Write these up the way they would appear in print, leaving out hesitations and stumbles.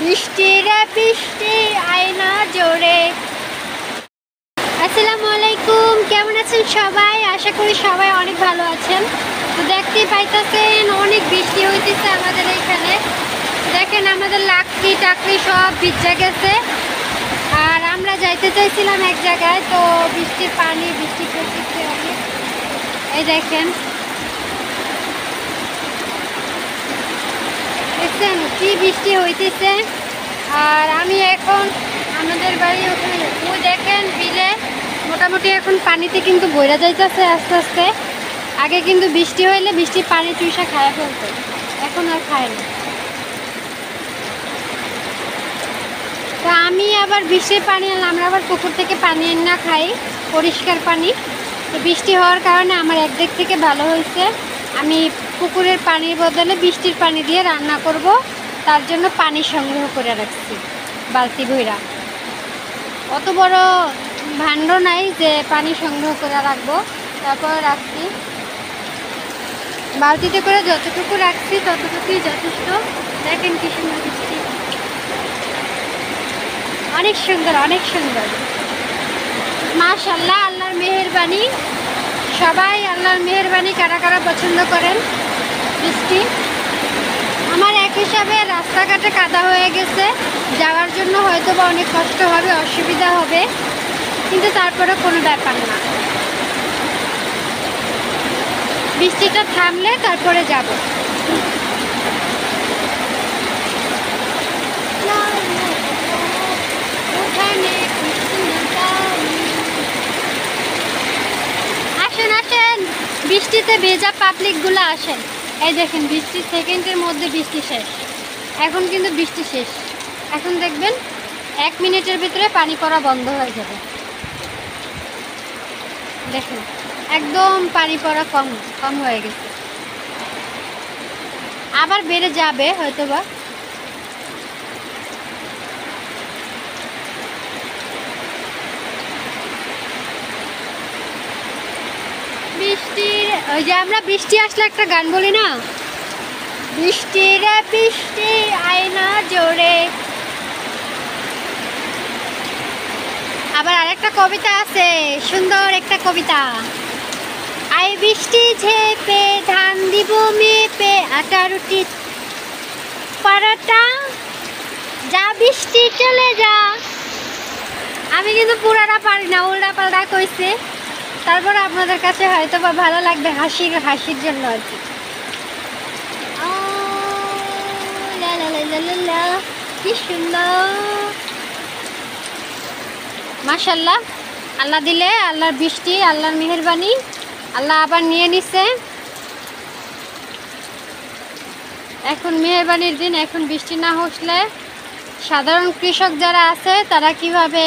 বৃষ্টির বৃষ্টি আয়না জোরে। আসসালামু আলাইকুম, কেমন আছেন সবাই? আশা করি সবাই অনেক ভালো আছেন। তো দেখতেই পাইতেছেন অনেক বৃষ্টি হইতেছে আমাদের এখানে। দেখেন আমাদের লাকড়ি টাকড়ি সব ভিজে গেছে। আর আমরা যাইতে চাইছিলাম এক জায়গায়, তো বৃষ্টির পানি বৃষ্টি পড়তেছে অনেক। এই দেখেন দেখছেন কি বৃষ্টি হইতেছে। আর আমি এখন আমাদের বাড়ি ওখানে ওই দেখেন বিলে মোটামুটি এখন পানিতে কিন্তু বইরা যাইতেছে আস্তে আস্তে। আগে কিন্তু বৃষ্টি হইলে বৃষ্টির পানি চুইসা খায়া ফেলতো, এখন আর খায় না। তো আমি আবার বৃষ্টির পানি আনলাম, আমরা আবার পুকুর থেকে পানি না খাই, পরিষ্কার পানি। তো বৃষ্টি হওয়ার কারণে আমার একদিক থেকে ভালো হয়েছে, আমি পুকুরের পানির বদলে বৃষ্টির পানি দিয়ে রান্না করব, তার জন্য পানি সংগ্রহ করে রাখছি বালতি ভইরা। অত বড় ভাণ্ড নাই যে পানি সংগ্রহ করে রাখবো, তারপর রাখছি বালতিতে করে, যতটুকু রাখছি ততটুকুই যথেষ্ট। দেখেন কি সুন্দর বৃষ্টি, অনেক সুন্দর অনেক সুন্দর। মাশাআল্লাহ, আল্লাহর মেহেরবানি। সবাই আল্লাহর মেহেরবানি কারা কারা পছন্দ করেন বৃষ্টি। আমার এক হিসাবে রাস্তাঘাটে কাদা হয়ে গেছে, যাওয়ার জন্য হয়তো বা অনেক কষ্ট হবে, অসুবিধা হবে, কিন্তু তারপরে কোনো ব্যাপার না। বৃষ্টিটা থামলে তারপরে যাব। আসেন আসেন, বৃষ্টিতে ভেজা পাবলিকগুলো আসেন। এই দেখেন বৃষ্টি সেকেন্ডের মধ্যে বৃষ্টি শেষ। এখন কিন্তু বৃষ্টি শেষ, এখন দেখবেন 1 মিনিটের ভিতরে পানি পড়া বন্ধ হয়ে যাবে। দেখেন একদম পানি পড়া কম কম হয়ে গেছে, আবার বেড়ে যাবে হয়তোবা। বৃষ্টির ওই যে আমরা বৃষ্টি আসলে একটা গান বলি না, বৃষ্টির বৃষ্টি আয়না জোরে। আবার আরেকটা কবিতা আছে, সুন্দর একটা কবিতা। আই বৃষ্টি ঝেপে ধান দিব মেপে, আটা রুটি পরাটা, যা বৃষ্টি চলে যা। আমি কিন্তু পুরাটা পারি না, উল্টা পাল্টা কইছে, তারপর আপনাদের কাছে হয়তো বা ভালো লাগবে, হাসির জন্য আর কি। কি সুন্দর, মাশাআল্লাহ। আল্লাহ দিলে, আল্লাহর বৃষ্টি, আল্লাহর মেহেরবানি, আল্লাহ আবার নিয়ে নিছে। এখন মেহেরবানির দিন, এখন বৃষ্টি না হলে সাধারণ কৃষক যারা আছে তারা কিভাবে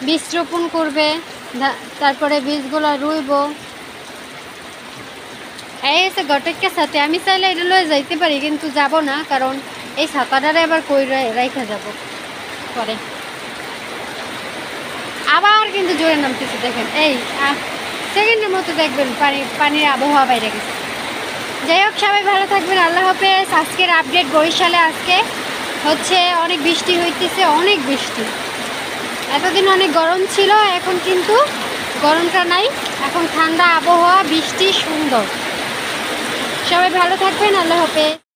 বীজ রোপণ করবে, তারপরে বীজগুলো রুইব। এই এসে গটকের সাথে আমি চাইলে এটা লয়ে যাইতে পারি, কিন্তু যাব না, কারণ এই ছাতাটারে আবার কই রাইখা যাব পরে। আবার কিন্তু জোরে নামতেছে, দেখেন এই সেকেন্ডের মতো দেখবেন পানির আবহাওয়া বাইরে গেছে। যাই হোক, সবাই ভালো থাকবেন, আল্লাহ হাফেজ। আজকের আপডেট, বরিশালে আজকে হচ্ছে অনেক বৃষ্টি হইতেছে, অনেক বৃষ্টি। এতদিন অনেক গরম ছিল, এখন কিন্তু গরমটা নাই, এখন ঠান্ডা আবহাওয়া, বৃষ্টি সুন্দর। সবাই ভালো থাকবেন, আল্লাহ হাফেজ।